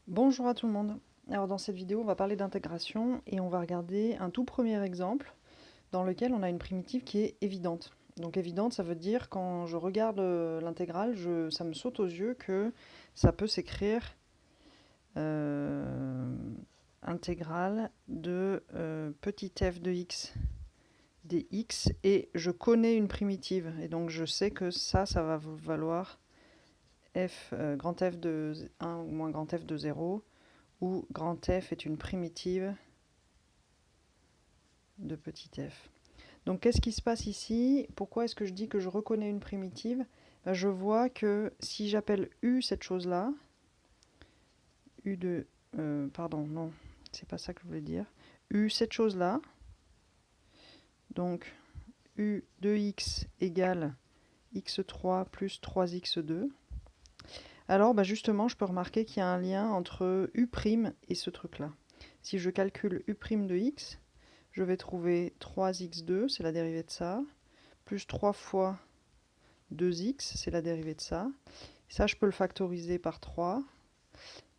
Bonjour à tout le monde. Alors dans cette vidéo, on va parler d'intégration et on va regarder un tout premier exemple dans lequel on a une primitive qui est évidente. Donc évidente, ça veut dire quand je regarde l'intégrale, ça me saute aux yeux que ça peut s'écrire euh, intégrale de petit f de x dx et je connais une primitive et donc je sais que ça va valoir grand F de 1 ou moins grand F de 0 où grand F est une primitive de petit f. Donc qu'est-ce qui se passe ici? Pourquoi est-ce que je dis que je reconnais une primitive? Je vois que si j'appelle U cette chose-là, U de... pardon, non, c'est pas ça que je voulais dire. U cette chose-là, donc U de x égale x3 plus 3x2. Alors justement, je peux remarquer qu'il y a un lien entre U' et ce truc-là. Si je calcule U' de x, je vais trouver 3x2, c'est la dérivée de ça, plus 3 fois 2x, c'est la dérivée de ça. Ça, je peux le factoriser par 3,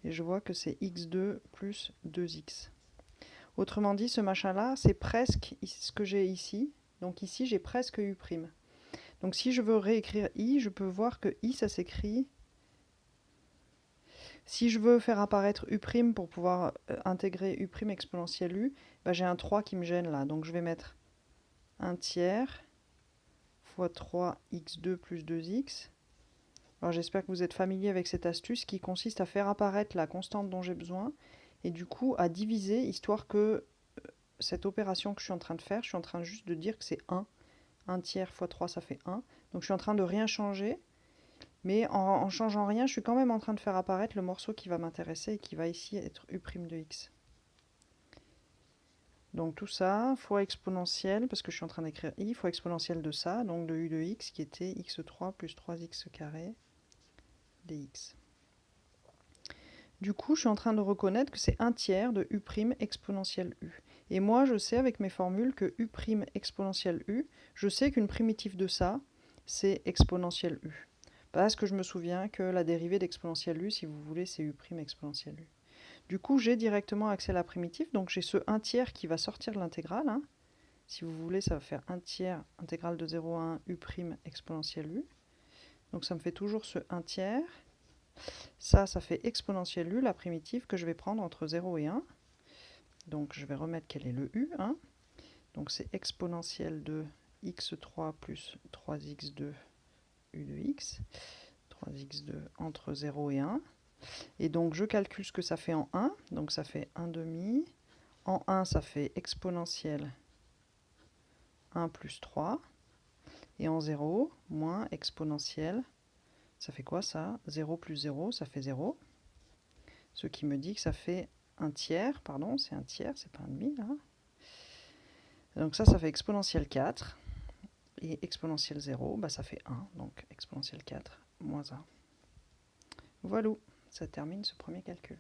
et je vois que c'est x2 plus 2x. Autrement dit, ce machin-là, c'est presque ce que j'ai ici. Donc ici, j'ai presque U'. Donc si je veux réécrire i, je peux voir que i, ça s'écrit... Si je veux faire apparaître U' pour pouvoir intégrer U' exponentielle U, j'ai un 3 qui me gêne là. Donc je vais mettre 1 tiers fois 3x2 plus 2x. Alors j'espère que vous êtes familier avec cette astuce qui consiste à faire apparaître la constante dont j'ai besoin et du coup à diviser, histoire que cette opération que je suis en train de faire, je suis en train juste de dire que c'est 1. 1 tiers fois 3, ça fait 1. Donc je suis en train de rien changer, mais en changeant rien, je suis quand même en train de faire apparaître le morceau qui va m'intéresser et qui va ici être U' de x. Donc tout ça, fois exponentielle, parce que je suis en train d'écrire i, fois exponentielle de ça, donc de U de x qui était x3 plus 3x carré dx. Du coup, je suis en train de reconnaître que c'est 1 tiers de U' exponentielle U. Et moi, je sais avec mes formules que U' exponentielle U, je sais qu'une primitive de ça, c'est exponentielle U. Parce que je me souviens que la dérivée d'exponentielle U, si vous voulez, c'est U' exponentielle U. Du coup, j'ai directement accès à la primitive, donc j'ai ce 1 tiers qui va sortir de l'intégrale. Hein. Si vous voulez, ça va faire 1 tiers intégrale de 0 à 1 U' exponentielle U. Donc ça me fait toujours ce 1 tiers. Ça fait exponentielle U, la primitive que je vais prendre entre 0 et 1. Donc je vais remettre quel est le U. Hein. Donc c'est exponentielle de x3 plus 3x2 U de x. 3x2 entre 0 et 1. Et donc je calcule ce que ça fait en 1. Donc ça fait 1 demi. En 1, ça fait exponentielle 1 plus 3. Et en 0, moins exponentielle, ça fait quoi ça? 0 plus 0, ça fait 0. Ce qui me dit que ça fait un tiers, pardon, c'est un tiers, c'est pas un demi là. Donc ça fait exponentielle 4. Et exponentielle 0, ça fait 1. Donc exponentielle 4 moins 1. Voilà, ça termine ce premier calcul.